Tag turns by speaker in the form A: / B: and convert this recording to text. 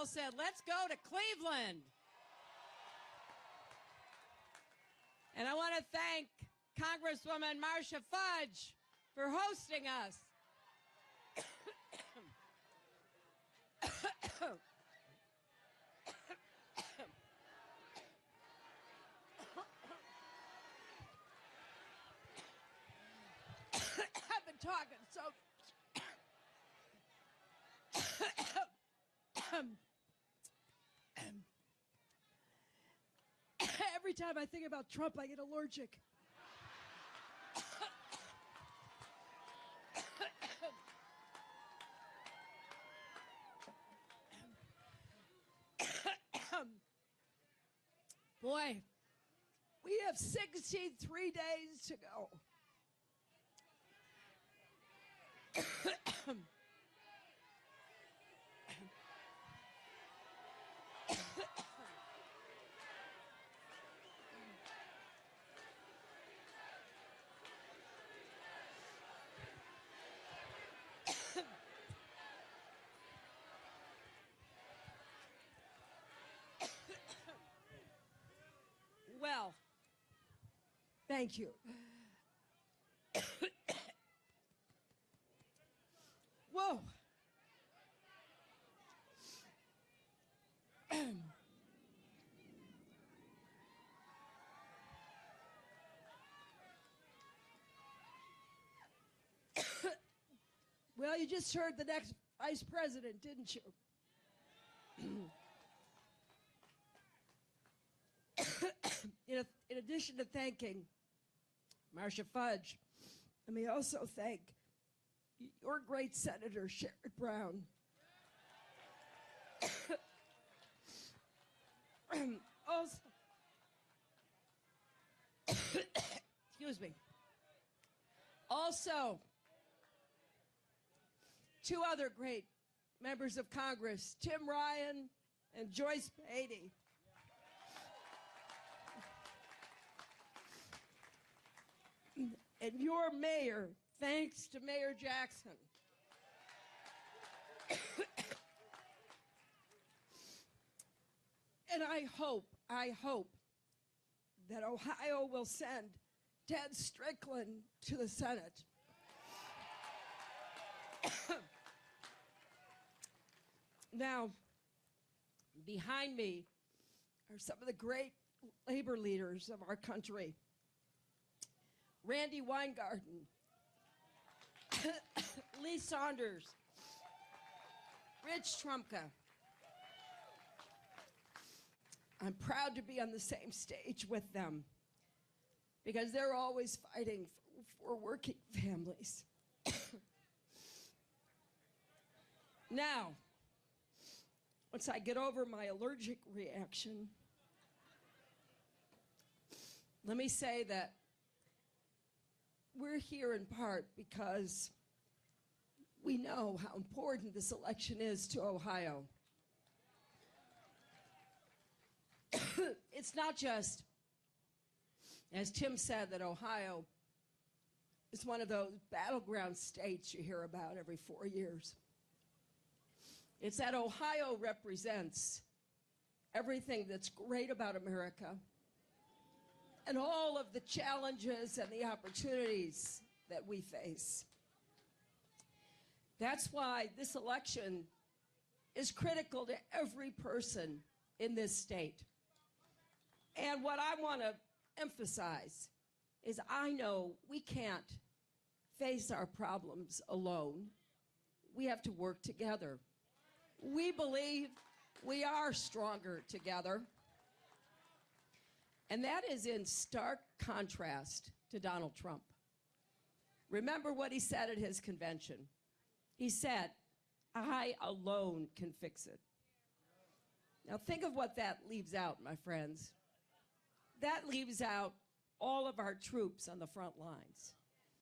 A: all said, let's go to Cleveland. And I want to thank Congresswoman Marcia Fudge for hosting us. I've been talking so... Every time I think about Trump, I get allergic. Boy, we have 63 days to go. Well, thank you. Whoa. Well, you just heard the next vice president, didn't you? In addition to thanking Marcia Fudge, let me also thank your great Senator Sherrod Brown. Also, excuse me. Also, two other great members of Congress, Tim Ryan and Joyce Beatty. And your mayor, thanks to Mayor Jackson. And I hope that Ohio will send Ted Strickland to the Senate. Now, behind me are some of the great labor leaders of our country. Randy Weingarten, Lee Saunders, Rich Trumka. I'm proud to be on the same stage with them because they're always fighting for working families. Now, once I get over my allergic reaction, let me say that we're here in part because we know how important this election is to Ohio. It's not just, as Tim said, that Ohio is one of those battleground states you hear about every 4 years. It's that Ohio represents everything that's great about America and all of the challenges and the opportunities that we face. That's why this election is critical to every person in this state. And what I want to emphasize is I know we can't face our problems alone. We have to work together. We believe we are stronger together. And that is in stark contrast to Donald Trump. Remember what he said at his convention. He said, I alone can fix it. Now think of what that leaves out, my friends. That leaves out all of our troops on the front lines.